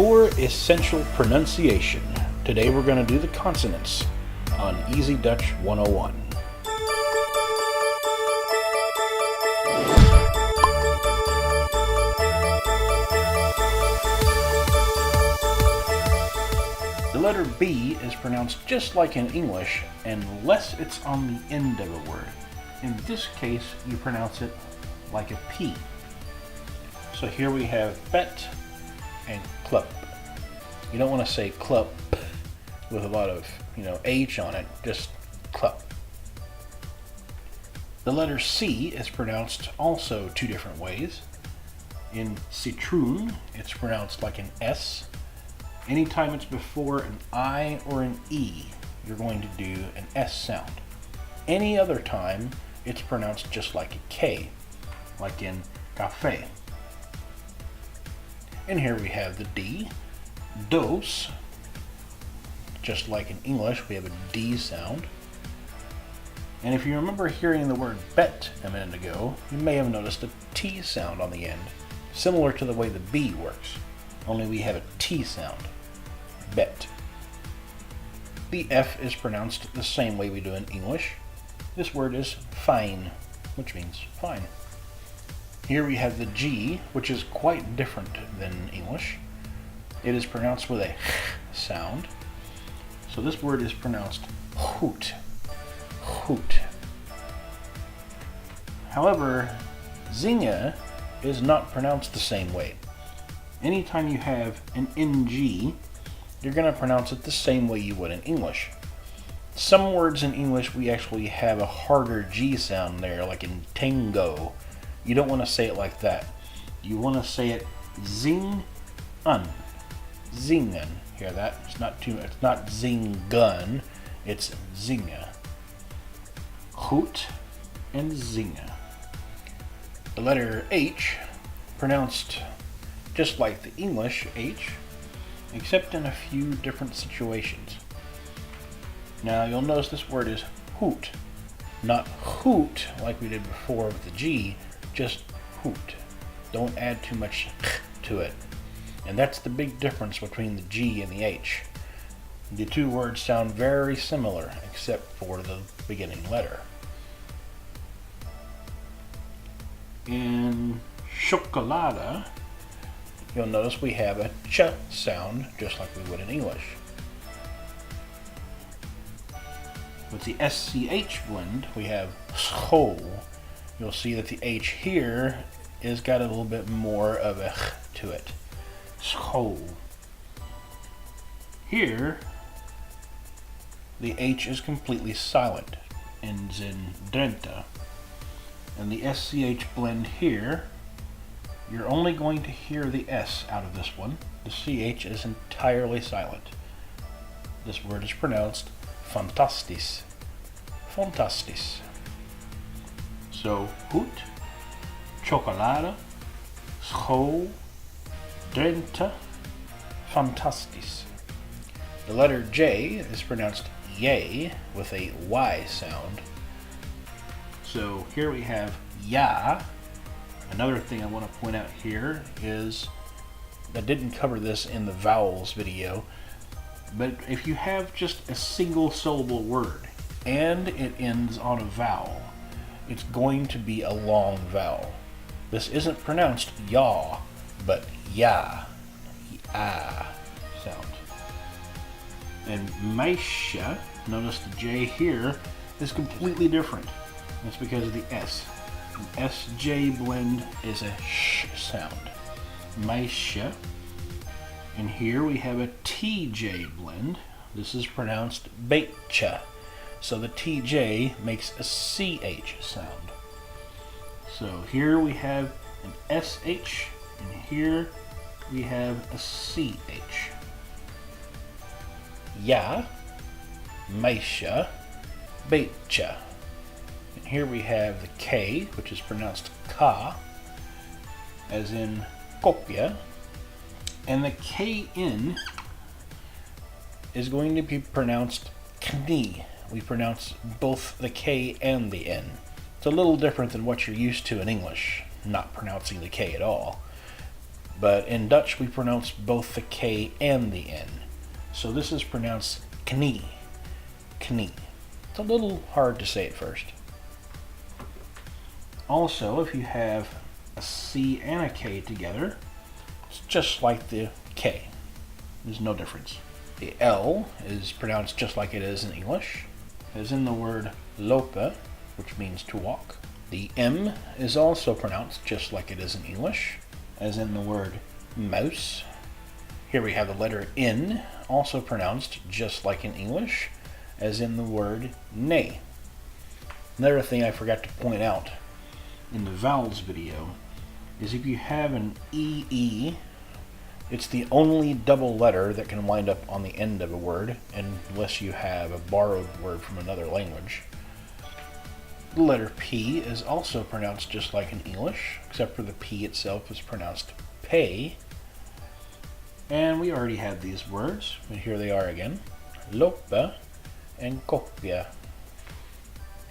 More essential pronunciation. Today we're going to do the consonants on Easy Dutch 101. The letter B is pronounced just like in English unless it's on the end of a word. In this case, you pronounce it like a P. So here we have bet and clup. You don't want to say clup with a lot of, H on it, just clup. The letter C is pronounced also two different ways. In citroen, it's pronounced like an S. Anytime it's before an I or an E, you're going to do an S sound. Any other time, it's pronounced just like a K, like in café. And here we have the D, dos. Just like in English, we have a D sound. And if you remember hearing the word bet a minute ago, you may have noticed a T sound on the end, similar to the way the B works, only we have a T sound. Bet. The F is pronounced the same way we do in English. This word is fine, which means fine. Here we have the G, which is quite different than English. It is pronounced with a sound. So this word is pronounced hoot, hoot. However, zinga is not pronounced the same way. Anytime you have an NG, you're going to pronounce it the same way you would in English. Some words in English we actually have a harder G sound there, like in tango. You don't want to say it like that. You want to say it zing-un. Zingen. Hear that? It's not zing-gun. It's zinga. Hoot and zinga. The letter H, pronounced just like the English H, except in a few different situations. Now you'll notice this word is hoot, not hoot like we did before with the G, just hoot. Don't add too much to it. And that's the big difference between the G and the H. The two words sound very similar except for the beginning letter. In chocolada, you'll notice we have a ch sound, just like we would in English. With the SCH blend, we have school. You'll see that the H here is got a little bit more of a to it. School. Here, the H is completely silent, ends in drenta. And the SCH blend here, you're only going to hear the S out of this one. The CH is entirely silent. This word is pronounced fantastis. Fantastis. So, hoot, chocolade, school, drenta, fantastis. The letter J is pronounced yay with a Y sound. So here we have ya. Another thing I want to point out here is, I didn't cover this in the vowels video, but if you have just a single syllable word and it ends on a vowel, it's going to be a long vowel. This isn't pronounced yaw, but ya, sound. And meisje, notice the J here is completely different. That's because of the S. An SJ blend is a sh sound. Meisje. And here we have a TJ blend. This is pronounced beetje. So the TJ makes a CH sound. So here we have an SH, and here we have a CH. Ja, meisje, beetje. And here we have the K, which is pronounced ka, as in kopje. And the KN is going to be pronounced knie. We pronounce both the K and the N. It's a little different than what you're used to in English, not pronouncing the K at all. But in Dutch, we pronounce both the K and the N. So this is pronounced knie, knie. It's a little hard to say at first. Also, if you have a C and a K together, it's just like the K. There's no difference. The L is pronounced just like it is in English, as in the word lopen, which means to walk. The M is also pronounced just like it is in English, as in the word mouse. Here we have the letter N, also pronounced just like in English, as in the word nay. Another thing I forgot to point out in the vowels video is if you have an EE, it's the only double letter that can wind up on the end of a word, unless you have a borrowed word from another language. The letter P is also pronounced just like in English, except for the P itself is pronounced pay. And we already had these words, but here they are again. Lopen and kopje.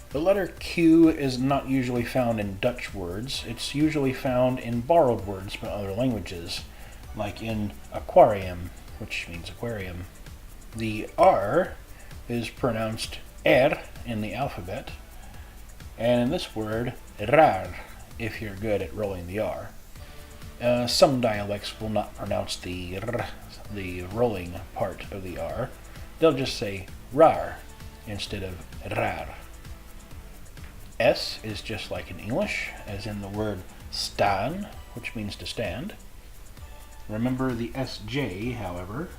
The letter Q is not usually found in Dutch words. It's usually found in borrowed words from other languages, like in aquarium, which means aquarium. The R is pronounced er in the alphabet, and in this word, raar, if you're good at rolling the R. Some dialects will not pronounce the r, the rolling part of the R. They'll just say raar instead of raar. S is just like in English, as in the word staan, which means to stand. Remember the SJ, however,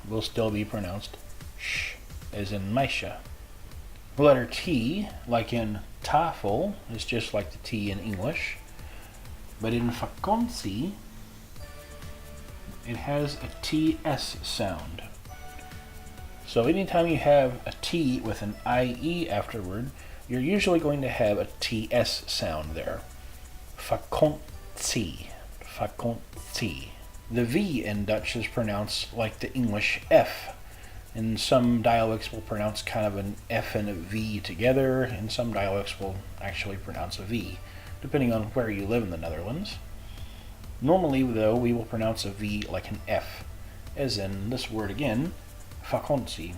will still be pronounced sh, as in meisje. The letter T, like in tafel, is just like the T in English, but in vakantie, it has a TS sound. So anytime you have a T with an IE afterward, you're usually going to have a TS sound there. Vakantie, vakantie. The V in Dutch is pronounced like the English F, and some dialects will pronounce kind of an F and a V together, and some dialects will actually pronounce a V, depending on where you live in the Netherlands. Normally, though, we will pronounce a V like an F, as in this word again, vakantie,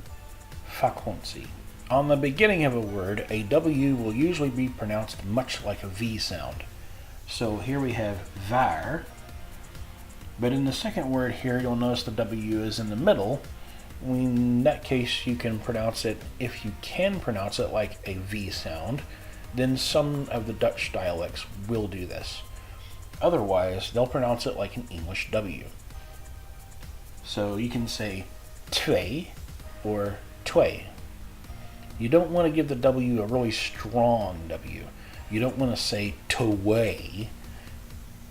vakantie. On the beginning of a word, a W will usually be pronounced much like a V sound. So here we have waar, but in the second word here, you'll notice the W is in the middle. In that case, you can pronounce it, if you can pronounce it like a V sound, then some of the Dutch dialects will do this. Otherwise, they'll pronounce it like an English W. So you can say twee or twee. You don't want to give the W a really strong W. You don't want to say twee,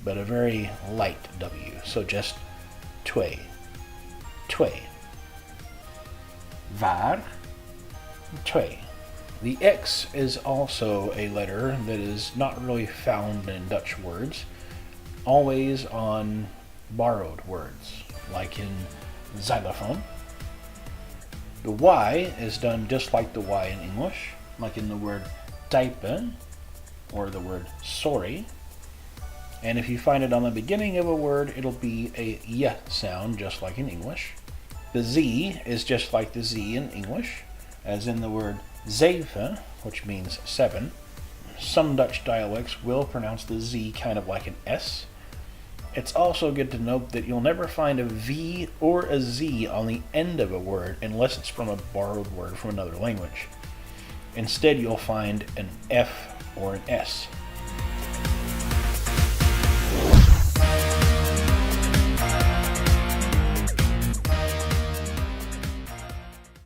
but a very light W. So just twee, twee. Waar, twee. The X is also a letter that is not really found in Dutch words, always on borrowed words, like in xylophone. The Y is done just like the Y in English, like in the word typen or the word sorry. And if you find it on the beginning of a word, it'll be a y sound, just like in English. The Z is just like the Z in English, as in the word zeven, which means 7. Some Dutch dialects will pronounce the Z kind of like an S. It's also good to note that you'll never find a V or a Z on the end of a word unless it's from a borrowed word from another language. Instead, you'll find an F or an S.